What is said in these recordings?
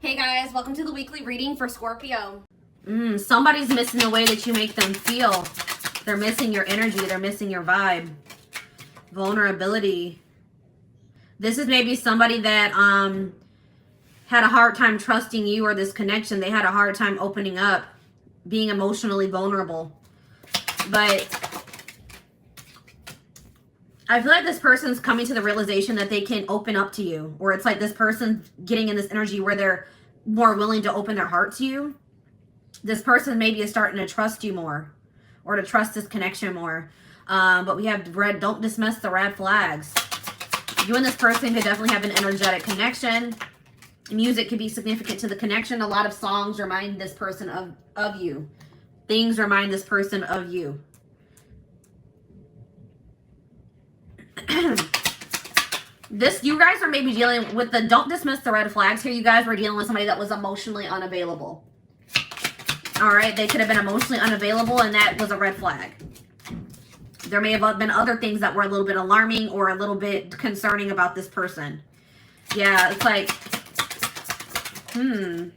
Hey guys, welcome to the weekly reading for Scorpio. Somebody's missing the way that you make them feel. They're missing your energy. They're missing your vibe. Vulnerability. This is maybe somebody that had a hard time trusting you or this connection. They had a hard time opening up, being emotionally vulnerable. But I feel like this person's coming to the realization that they can open up to you. Or it's like this person getting in this energy where they're more willing to open their heart to you. This person maybe is starting to trust you more. Or to trust this connection more. But we have red. Don't dismiss the red flags. You and this person could definitely have an energetic connection. Music could be significant to the connection. A lot of songs remind this person of you. Things remind this person of you. You guys are maybe dealing with the, don't dismiss the red flags here. You guys were dealing with somebody that was emotionally unavailable. All right, they could have been emotionally unavailable, and that was a red flag. There may have been other things that were a little bit alarming or a little bit concerning about this person. Yeah, it's like, I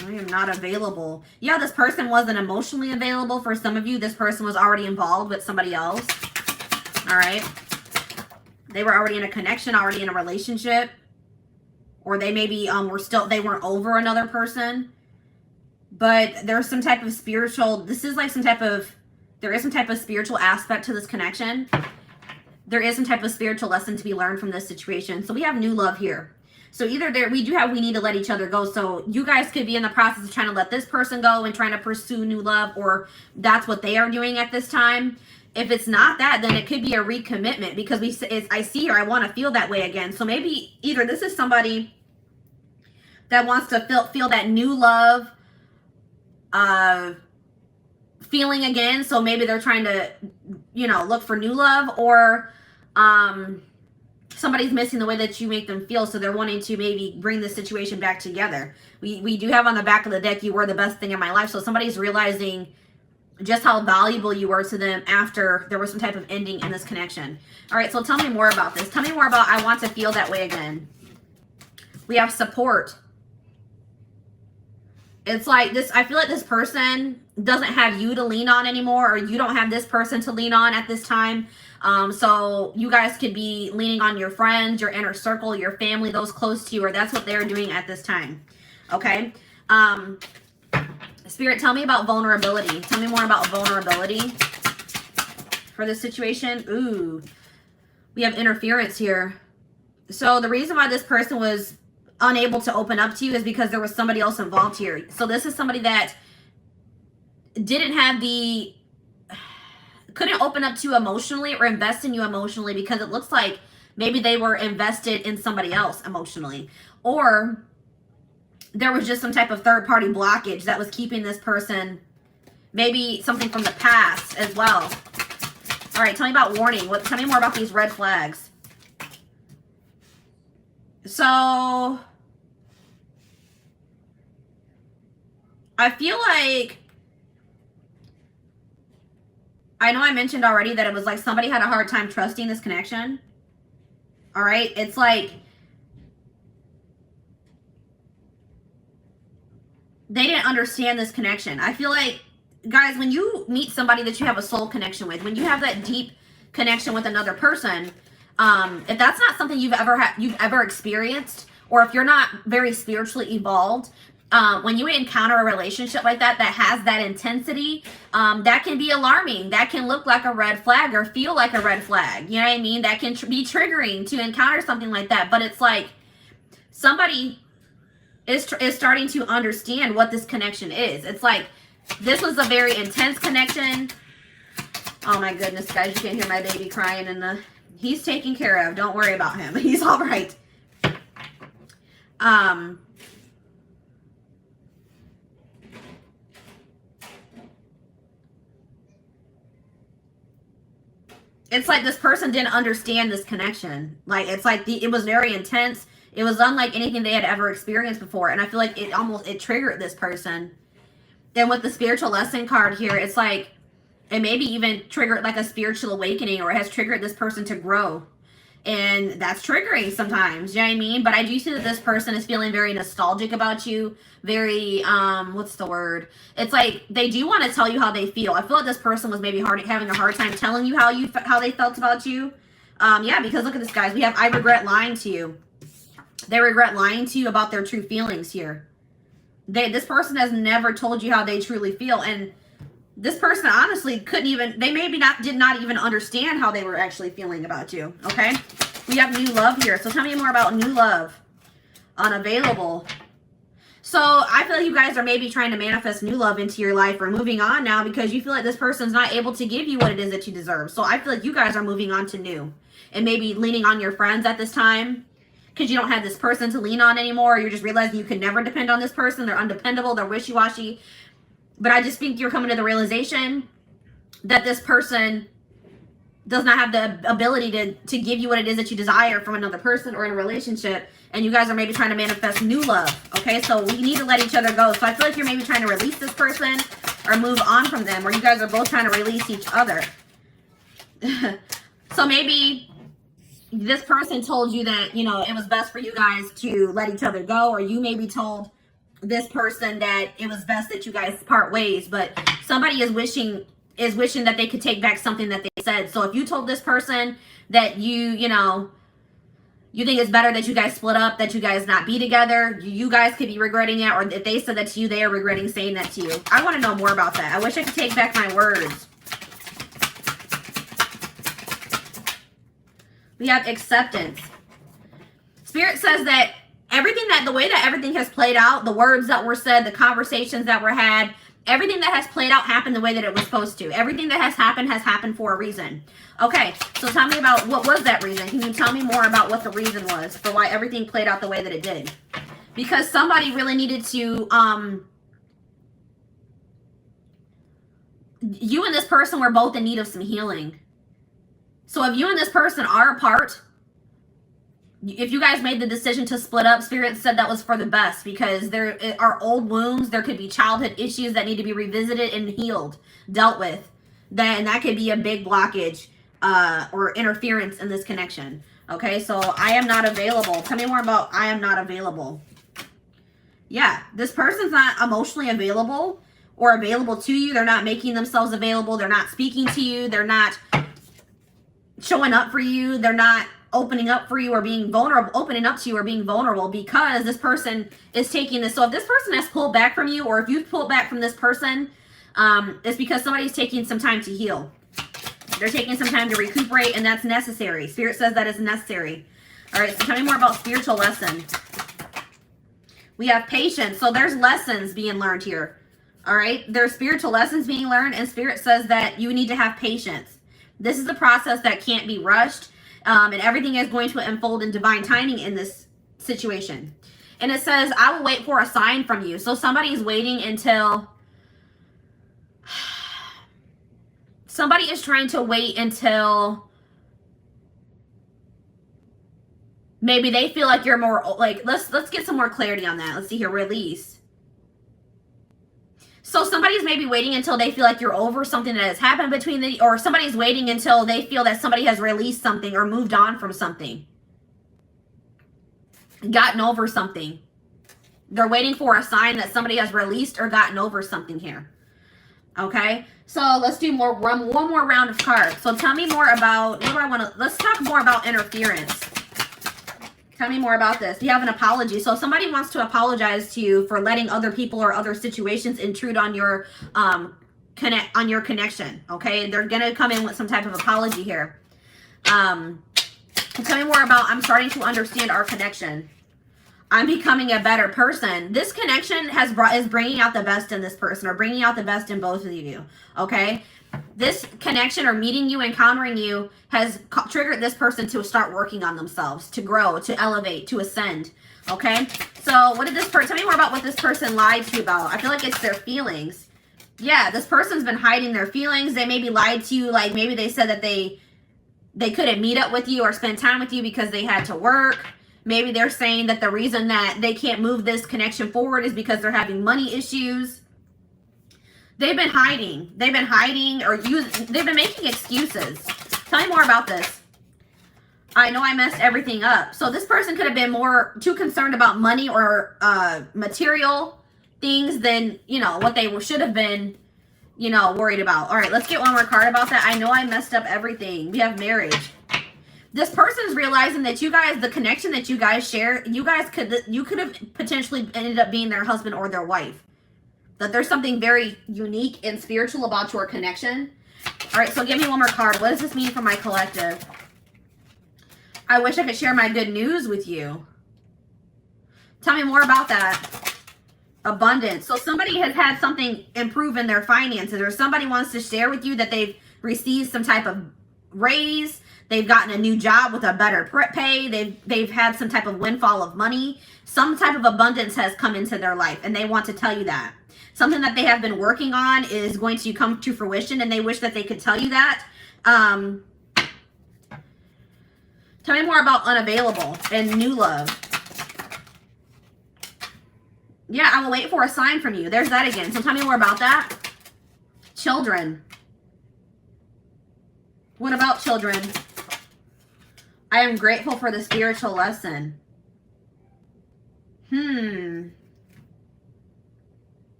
am not available. Yeah, this person wasn't emotionally available for some of you. This person was already involved with somebody else. All right. They were already in a connection, already in a relationship. Or they maybe they weren't over another person. But there's some type of spiritual, there is some type of spiritual aspect to this connection. There is some type of spiritual lesson to be learned from this situation. So we have new love here. So either we need to let each other go. So you guys could be in the process of trying to let this person go and trying to pursue new love, or that's what they are doing at this time. If it's not that, then it could be a recommitment, because I see here, I want to feel that way again. So maybe either this is somebody that wants to feel that new love feeling again. So maybe they're trying to, look for new love, or somebody's missing the way that you make them feel. So they're wanting to maybe bring the situation back together. We do have on the back of the deck, you were the best thing in my life. So somebody's realizing just how valuable you were to them after there was some type of ending in this connection. All right, so tell me more about this. Tell me more about, I want to feel that way again. We have support. It's like this, I feel like this person doesn't have you to lean on anymore, or you don't have this person to lean on at this time. So you guys could be leaning on your friends, your inner circle, your family, those close to you, or that's what they're doing at this time. Okay. Spirit, tell me about vulnerability. Tell me more about vulnerability for this situation. Ooh, we have interference here. So the reason why this person was unable to open up to you is because there was somebody else involved here. So this is somebody that couldn't open up to you emotionally or invest in you emotionally, because it looks like maybe they were invested in somebody else emotionally, or there was just some type of third-party blockage that was keeping this person, maybe something from the past as well. All right, tell me about warning. Tell me more about these red flags. So I feel like, I know I mentioned already that it was like somebody had a hard time trusting this connection. All right, it's like they didn't understand this connection. I feel like, guys, when you meet somebody that you have a soul connection with, when you have that deep connection with another person, if that's not something you've ever experienced, or if you're not very spiritually evolved, when you encounter a relationship like that has that intensity, that can be alarming. That can look like a red flag or feel like a red flag. You know what I mean? That can be triggering to encounter something like that. But it's like somebody is starting to understand what this connection is. It's like this was a very intense connection. Oh my goodness, guys, you can hear my baby crying, he's taken care of. Don't worry about him. He's all right. It's like this person didn't understand this connection. Like, it's like it was very intense. It was unlike anything they had ever experienced before. And I feel like it triggered this person. Then with the spiritual lesson card here, it's like it maybe even triggered like a spiritual awakening, or it has triggered this person to grow. And that's triggering sometimes, you know what I mean? But I do see that this person is feeling very nostalgic about you. Very, what's the word? It's like they do want to tell you how they feel. I feel like this person was maybe having a hard time telling you how they felt about you. Yeah, because look at this, guys. We have, I regret lying to you. They regret lying to you about their true feelings here. This person has never told you how they truly feel. And this person honestly couldn't even, they maybe did not even understand how they were actually feeling about you, okay? We have new love here. So tell me more about new love. Unavailable. So I feel like you guys are maybe trying to manifest new love into your life or moving on now because you feel like this person's not able to give you what it is that you deserve. So I feel like you guys are moving on to new and maybe leaning on your friends at this time because you don't have this person to lean on anymore. Or you're just realizing you can never depend on this person. They're undependable. They're wishy-washy. But I just think you're coming to the realization that this person does not have the ability to give you what it is that you desire from another person or in a relationship. And you guys are maybe trying to manifest new love. Okay, so we need to let each other go. So I feel like you're maybe trying to release this person or move on from them. Or you guys are both trying to release each other. So maybe this person told you that, you know, it was best for you guys to let each other go. Or you maybe told this person that it was best that you guys part ways, but somebody is wishing that they could take back something that they said. So if you told this person that you think it's better that you guys split up, that you guys not be together, you guys could be regretting it, or if they said that to you, they are regretting saying that to you. I want to know more about that. I wish I could take back my words. We have acceptance. Spirit says that the way that everything has played out, the words that were said, the conversations that were had, everything that has played out happened the way that it was supposed to. Everything that has happened for a reason. Okay, so tell me about what was that reason. Can you tell me more about what the reason was for why everything played out the way that it did? Because somebody really needed to, you and this person were both in need of some healing. So if you and this person are apart, if you guys made the decision to split up, Spirit said that was for the best because there are old wounds. There could be childhood issues that need to be revisited and healed, dealt with. Then that could be a big blockage or interference in this connection. Okay, so I am not available. Tell me more about I am not available. Yeah, this person's not emotionally available or available to you. They're not making themselves available. They're not speaking to you. They're not showing up for you. They're not opening up for you or being vulnerable, opening up to you or being vulnerable because this person is taking this. So if this person has pulled back from you or if you've pulled back from this person, it's because somebody's taking some time to heal. They're taking some time to recuperate and that's necessary. Spirit says that is necessary. All right, so tell me more about spiritual lesson. We have patience. So there's lessons being learned here. All right, there's spiritual lessons being learned and Spirit says that you need to have patience. This is a process that can't be rushed. And everything is going to unfold in divine timing in this situation. And it says, I will wait for a sign from you. So somebody's waiting until, somebody is trying to wait until maybe they feel like you're more, like, let's get some more clarity on that. Let's see here, release. So somebody's maybe waiting until they feel like you're over something that has happened between or somebody's waiting until they feel that somebody has released something or moved on from something. Gotten over something. They're waiting for a sign that somebody has released or gotten over something here. Okay, so let's do one more round of cards. So tell me more about, let's talk more about interference. Tell me more about this. Do you have an apology? So if somebody wants to apologize to you for letting other people or other situations intrude on your connection. Okay, they're gonna come in with some type of apology here. Tell me more about I'm starting to understand our connection. I'm becoming a better person. This connection is bringing out the best in this person or bringing out the best in both of you. Okay. This connection or meeting you, encountering you has triggered this person to start working on themselves, to grow, to elevate, to ascend. Okay. So what did this person, tell me more about what this person lied to you about. I feel like it's their feelings. Yeah. This person's been hiding their feelings. They maybe lied to you. Like maybe they said that they couldn't meet up with you or spend time with you because they had to work. Maybe they're saying that the reason that they can't move this connection forward is because they're having money issues. They've been hiding. They've been hiding or they've been making excuses. Tell me more about this. I know I messed everything up. So this person could have been too concerned about money or material things than, you know, what they should have been, you know, worried about. All right, let's get one more card about that. I know I messed up everything. We have marriage. This person is realizing that you guys, the connection that you guys share, you could have potentially ended up being their husband or their wife. That there's something very unique and spiritual about your connection. All right, so give me one more card. What does this mean for my collective? I wish I could share my good news with you. Tell me more about that. Abundance. So somebody has had something improve in their finances, or somebody wants to share with you that they've received some type of raise. They've gotten a new job with a better pay. They've had some type of windfall of money. Some type of abundance has come into their life, and they want to tell you that. Something that they have been working on is going to come to fruition, and they wish that they could tell you that. Tell me more about unavailable and new love. Yeah, I will wait for a sign from you. There's that again. So tell me more about that. Children. What about children? I am grateful for the spiritual lesson.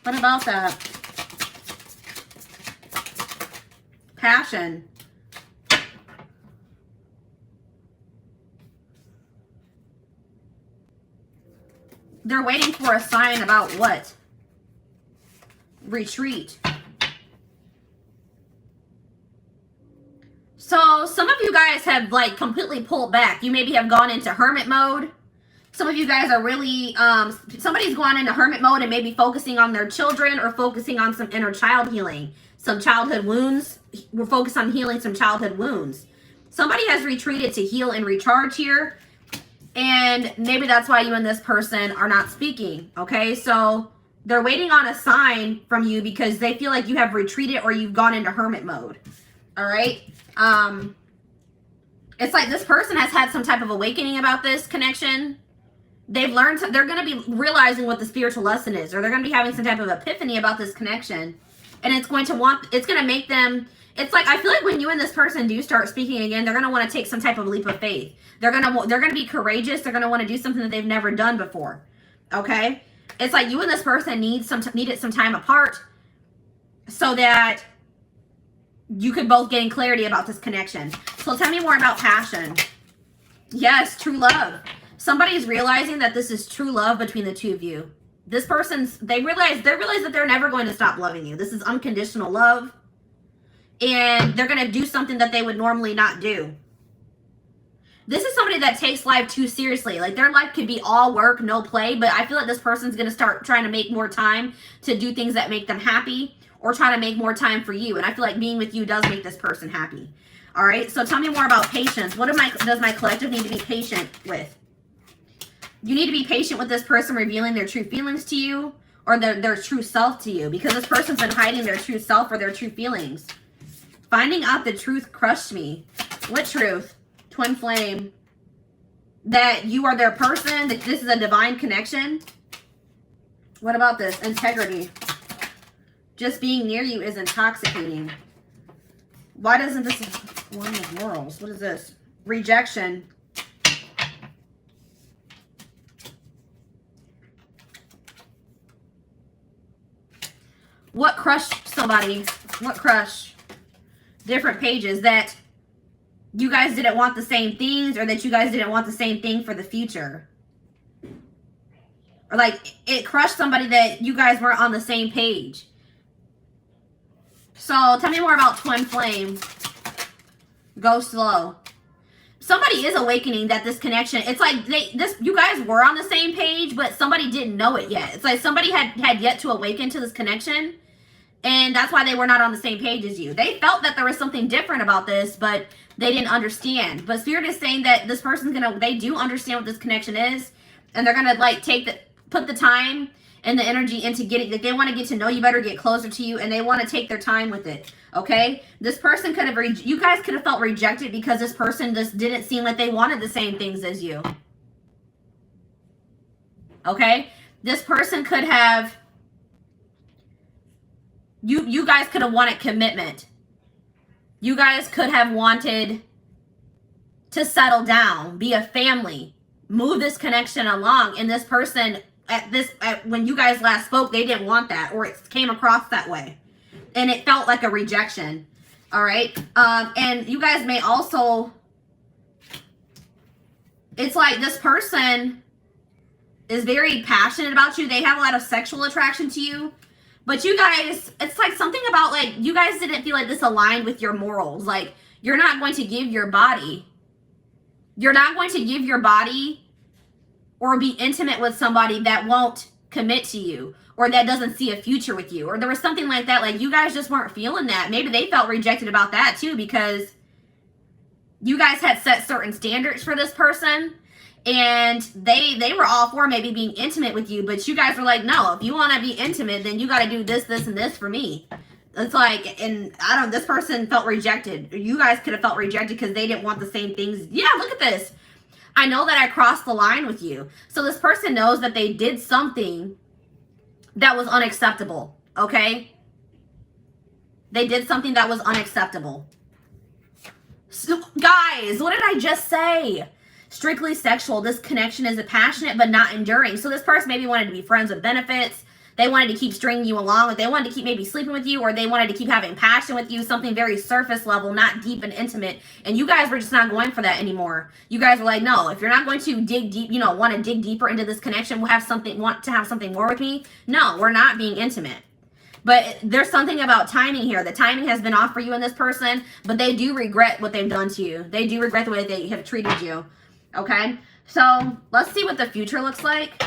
What about that? Passion. They're waiting for a sign about what? Retreat. So some of you guys have like completely pulled back. You maybe have gone into hermit mode. Some of you guys are really, somebody's gone into hermit mode and maybe focusing on their children or focusing on some inner child healing. Some childhood wounds. We're focused on healing some childhood wounds. Somebody has retreated to heal and recharge here. And maybe that's why you and this person are not speaking, okay? So they're waiting on a sign from you because they feel like you have retreated or you've gone into hermit mode, all right? It's like this person has had some type of awakening about this connection. They've learned, they're going to be realizing what the spiritual lesson is, or they're going to be having some type of epiphany about this connection. And it's going to make them, it's like, I feel like when you and this person do start speaking again, they're going to want to take some type of leap of faith. They're going to be courageous. They're going to want to do something that they've never done before. Okay? It's like you and this person needed some time apart so that you could both gain clarity about this connection. So tell me more about passion. Yes, true love. Somebody's realizing that this is true love between the two of you. This person's, they realize that they're never going to stop loving you. This is unconditional love. And they're going to do something that they would normally not do. This is somebody that takes life too seriously. Like their life could be all work, no play, but I feel like this person's going to start trying to make more time to do things that make them happy or try to make more time for you. And I feel like being with you does make this person happy. All right. So tell me more about patience. What does my collective need to be patient with? You need to be patient with this person revealing their true feelings to you or their true self to you, because this person's been hiding their true self or their true feelings. Finding out the truth crushed me. What truth? Twin flame. That you are their person, that this is a divine connection. What about this? Integrity. Just being near you is intoxicating. Why doesn't this one of morals? What is this? Rejection. What crushed somebody? What crushed? Different pages. That you guys didn't want the same things, or that you guys didn't want the same thing for the future. Or like it crushed somebody that you guys weren't on the same page. So tell me more about twin flame. Go slow. Somebody is awakening that this connection, it's like you guys were on the same page, but somebody didn't know it yet. It's like somebody had yet to awaken to this connection, and that's why they were not on the same page as you. They felt that there was something different about this, but they didn't understand. But Spirit is saying that this person's they do understand what this connection is, and they're gonna like put the time and the energy into getting, like they want to get to know you better, get closer to you, and they want to take their time with it. Okay? This person could have, you guys could have felt rejected because this person just didn't seem like they wanted the same things as you. Okay? This person could have, you guys could have wanted commitment. You guys could have wanted to settle down, be a family, move this connection along, and this person when you guys last spoke, they didn't want that, or it came across that way, and it felt like a rejection. All right, and you guys may also, it's like this person is very passionate about you. They have a lot of sexual attraction to you, but you guys, it's like something about like you guys didn't feel like this aligned with your morals. Like you're not going to give your body. You're not going to give your body or be intimate with somebody that won't commit to you or that doesn't see a future with you. Or there was something like that. Like you guys just weren't feeling that. Maybe they felt rejected about that too because you guys had set certain standards for this person and they were all for maybe being intimate with you. But you guys were like, no, if you want to be intimate, then you got to do this, this, and this for me. It's like, and this person felt rejected. You guys could have felt rejected because they didn't want the same things. Yeah, look at this. I know that I crossed the line with you. So this person knows that they did something that was unacceptable, okay? They did something that was unacceptable. So, guys, what did I just say? Strictly sexual. This connection is passionate but not enduring. So this person maybe wanted to be friends with benefits. They wanted to keep stringing you along. They wanted to keep maybe sleeping with you, or they wanted to keep having passion with you, something very surface level, not deep and intimate. And you guys were just not going for that anymore. You guys were like, no, if you're not going to dig deep, want to dig deeper into this connection, want to have something more with me. No, we're not being intimate. But there's something about timing here. The timing has been off for you and this person, but they do regret what they've done to you. They do regret the way they have treated you. Okay? So let's see what the future looks like.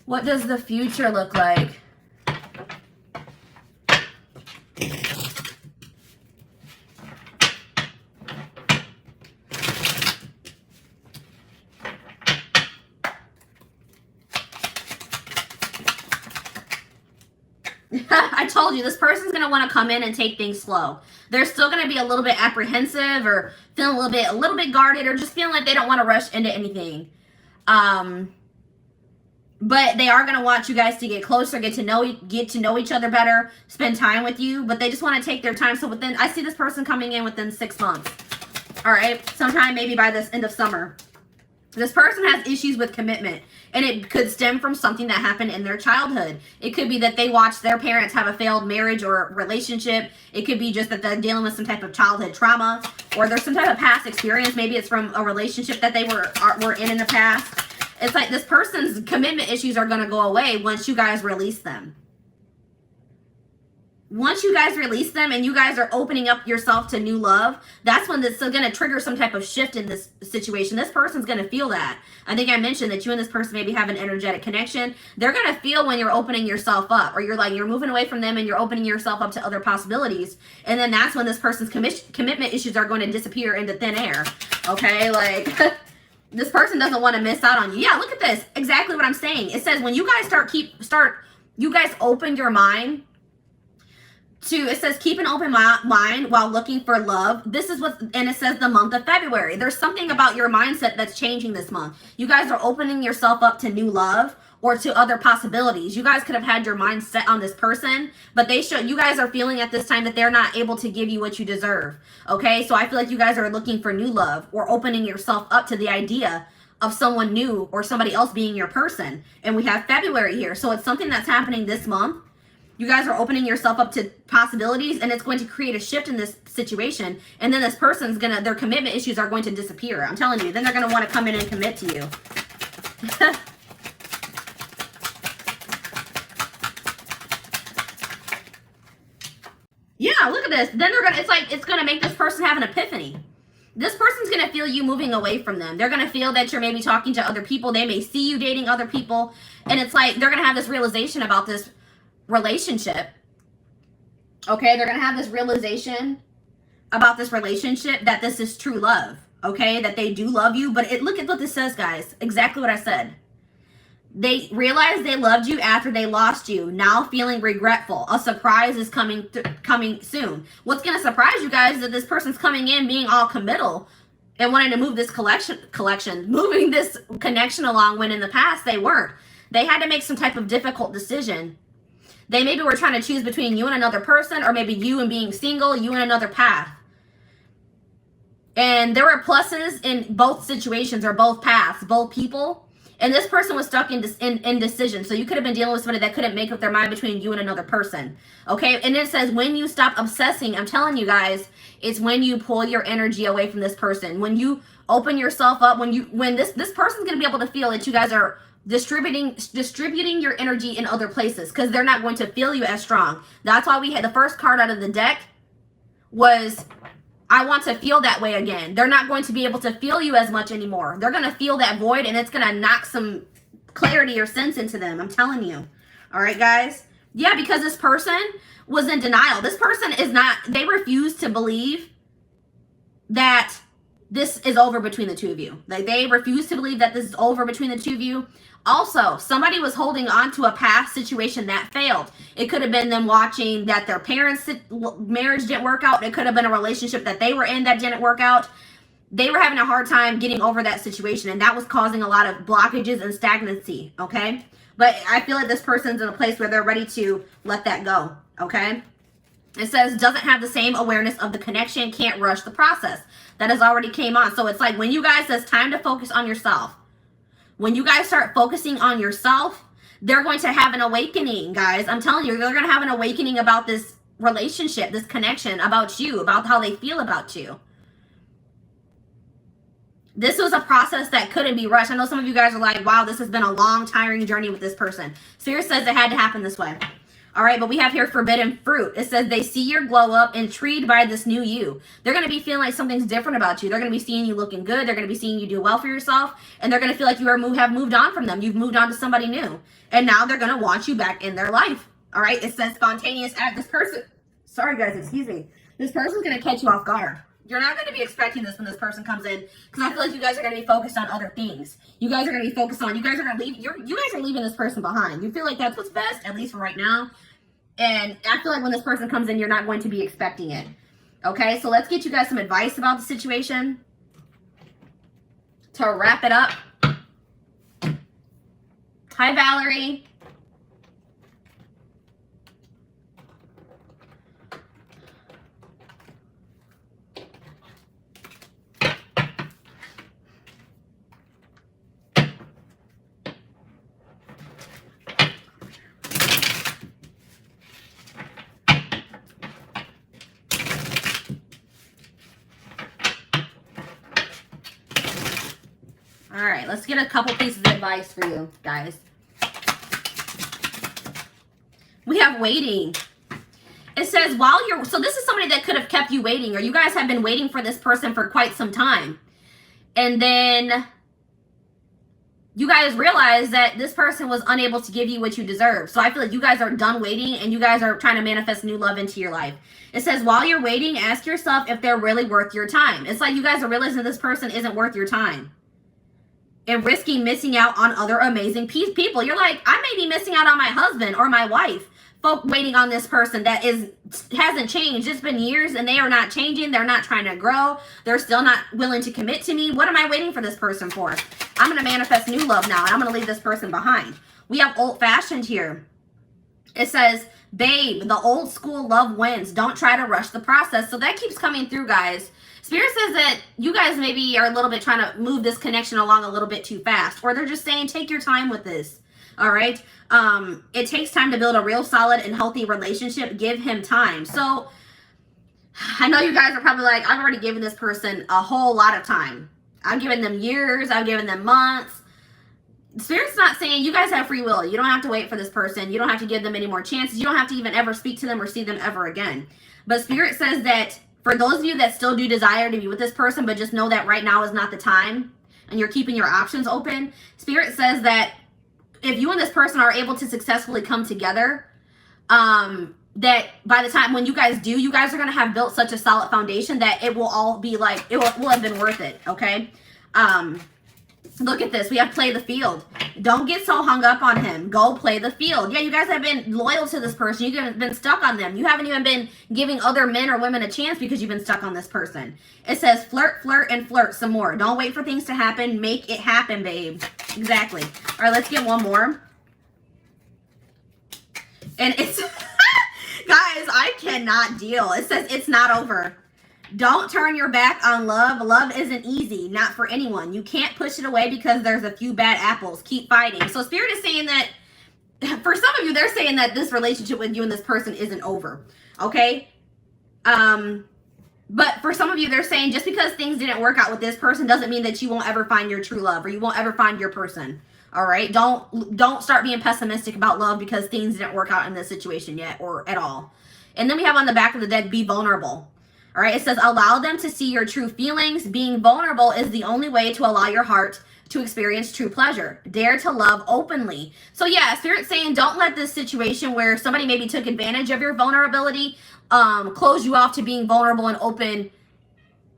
What does the future look like? I told you, this person's going to want to come in and take things slow. They're still going to be a little bit apprehensive or feeling a little bit guarded or just feeling like they don't want to rush into anything. But they are going to want you guys to get closer, get to know each other better, spend time with you. But they just want to take their time. So I see this person coming in within 6 months. All right. Sometime maybe by this end of summer. This person has issues with commitment. And it could stem from something that happened in their childhood. It could be that they watched their parents have a failed marriage or relationship. It could be just that they're dealing with some type of childhood trauma. Or there's some type of past experience. Maybe it's from a relationship that they were in the past. It's like this person's commitment issues are going to go away once you guys release them. Once you guys release them and you guys are opening up yourself to new love, that's when this is going to trigger some type of shift in this situation. This person's going to feel that. I think I mentioned that you and this person maybe have an energetic connection. They're going to feel when you're opening yourself up, or you're moving away from them and you're opening yourself up to other possibilities. And then that's when this person's commitment issues are going to disappear into thin air. Okay, like this person doesn't want to miss out on you. Yeah, look at this. Exactly what I'm saying. It says when you guys you guys open your mind it says keep an open mind while looking for love. This is and it says the month of February. There's something about your mindset that's changing this month. You guys are opening yourself up to new love or to other possibilities. You guys could have had your mind set on this person, but you guys are feeling at this time that they're not able to give you what you deserve. Okay, so I feel like you guys are looking for new love or opening yourself up to the idea of someone new or somebody else being your person. And we have February here, so it's something that's happening this month. You guys are opening yourself up to possibilities, and it's going to create a shift in this situation. And then this person's their commitment issues are going to disappear. I'm telling you, then they're going to want to come in and commit to you. Yeah, look at this. Then it's going to make this person have an epiphany. This person's going to feel you moving away from them. They're going to feel that you're maybe talking to other people. They may see you dating other people. And it's like they're going to have this realization about this relationship. Okay, they're going to have this realization about this relationship that this is true love. Okay, that they do love you. But look at what this says, guys. Exactly what I said. They realized they loved you after they lost you. Now feeling regretful. A surprise is coming soon. What's going to surprise you guys is that this person's coming in being all committal and wanting to move this moving this connection along when in the past they weren't. They had to make some type of difficult decision. They maybe were trying to choose between you and another person, or maybe you and being single, you and another path. And there were pluses in both situations, or both paths, both people. And this person was stuck in indecision. So you could have been dealing with somebody that couldn't make up their mind between you and another person. Okay? And it says when you stop obsessing, I'm telling you guys, it's when you pull your energy away from this person. When you open yourself up, when this person's going to be able to feel that you guys are distributing your energy in other places, because they're not going to feel you as strong. That's why we had the first card out of the deck was, I want to feel that way again. They're not going to be able to feel you as much anymore. They're going to feel that void, and it's going to knock some clarity or sense into them. I'm telling you. All right, guys? Yeah, because this person was in denial. This person is not, they refuse to believe that this is over between the two of you. Like, they refuse to believe that this is over between the two of you. Also, somebody was holding on to a past situation that failed. It could have been them watching that their parents' marriage didn't work out. It could have been a relationship that they were in that didn't work out. They were having a hard time getting over that situation, and that was causing a lot of blockages and stagnancy, okay? But I feel like this person's in a place where they're ready to let that go, okay? It says, doesn't have the same awareness of the connection, can't rush the process. That has already came on. So it's like when you guys, it's time to focus on yourself. When you guys start focusing on yourself, they're going to have an awakening, guys. I'm telling you, they're going to have an awakening about this relationship, this connection, about you, about how they feel about you. This was a process that couldn't be rushed. I know some of you guys are like, wow, this has been a long, tiring journey with this person. Spirit says it had to happen this way. All right, but we have here forbidden fruit. It says they see your glow up, intrigued by this new you. They're going to be feeling like something's different about you. They're going to be seeing you looking good. They're going to be seeing you do well for yourself. And they're going to feel like you have moved on from them. You've moved on to somebody new. And now they're going to want you back in their life. All right, it says spontaneous act. This person, sorry guys, excuse me. This person's going to catch you off guard. You're not going to be expecting this when this person comes in, because I feel like you guys are going to be focused on other things. You guys are going to be focused on, you guys are going to leave, you guys are leaving this person behind. You feel like that's what's best, at least for right now. And I feel like when this person comes in, you're not going to be expecting it. Okay, so let's get you guys some advice about the situation to wrap it up. Hi, Valerie. All right, let's get a couple pieces of advice for you guys. We have waiting. It says while you're, so this is somebody that could have kept you waiting, or you guys have been waiting for this person for quite some time. And then you guys realize that this person was unable to give you what you deserve. So I feel like you guys are done waiting, and you guys are trying to manifest new love into your life. It says while you're waiting, ask yourself if they're really worth your time. It's like you guys are realizing this person isn't worth your time, and risking missing out on other amazing people. You're like, I may be missing out on my husband or my wife. Folk waiting on this person that hasn't changed. It's been years and they are not changing. They're not trying to grow. They're still not willing to commit to me. What am I waiting for this person for? I'm going to manifest new love now, and I'm going to leave this person behind. We have old-fashioned here. It says, babe, the old school love wins. Don't try to rush the process. So that keeps coming through, guys. Spirit says that you guys maybe are a little bit trying to move this connection along a little bit too fast. Or they're just saying, take your time with this. All right? It takes time to build a real solid and healthy relationship. Give him time. So I know you guys are probably like, I've already given this person a whole lot of time. I've given them years. I've given them months. Spirit's not saying you guys have free will. You don't have to wait for this person. You don't have to give them any more chances. You don't have to even ever speak to them or see them ever again. But Spirit says that for those of you that still do desire to be with this person, but just know that right now is not the time, and you're keeping your options open, Spirit says that if you and this person are able to successfully come together, that by the time when you guys do, you guys are going to have built such a solid foundation that it will all be like, it will have been worth it, okay? Look at this. We have play the field. Don't get so hung up on him. Go play the field. Yeah, you guys have been loyal to this person. You've been stuck on them. You haven't even been giving other men or women a chance because you've been stuck on this person. It says flirt, flirt, and flirt some more. Don't wait for things to happen. Make it happen, babe. Exactly. All right, let's get one more. And it's, guys, I cannot deal. It says it's not over. Don't turn your back on love. Love isn't easy, not for anyone. You can't push it away because there's a few bad apples. Keep fighting. So Spirit is saying that, for some of you, they're saying that this relationship with you and this person isn't over. Okay? But for some of you, they're saying just because things didn't work out with this person doesn't mean that you won't ever find your true love or you won't ever find your person. All right? Don't start being pessimistic about love because things didn't work out in this situation yet or at all. And then we have on the back of the deck, be vulnerable. All right? It says, allow them to see your true feelings. Being vulnerable is the only way to allow your heart to experience true pleasure. Dare to love openly. So yeah, Spirit's saying don't let this situation where somebody maybe took advantage of your vulnerability close you off to being vulnerable and open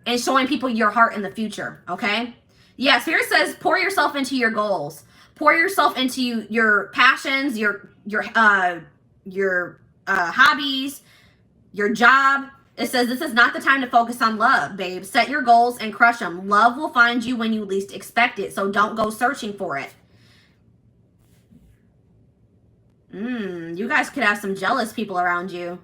and showing people your heart in the future, okay? Yeah, Spirit says pour yourself into your goals. Pour yourself into your passions, your hobbies, your job. It says this is not the time to focus on love, babe. Set your goals and crush them. Love will find you when you least expect it, so don't go searching for it. You guys could have some jealous people around you.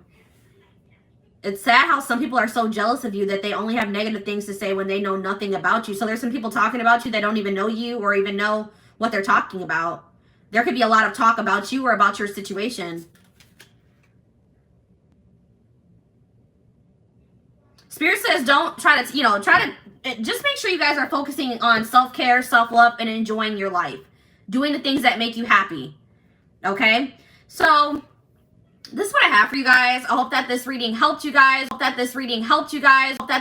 It's sad how some people are so jealous of you that they only have negative things to say when they know nothing about you. So there's some people talking about you that don't even know you or even know what they're talking about. There could be a lot of talk about you or about your situation. Spirit says don't try to, just make sure you guys are focusing on self-care, self-love, and enjoying your life. Doing the things that make you happy. Okay? So this is what I have for you guys. I hope that this reading helped you guys.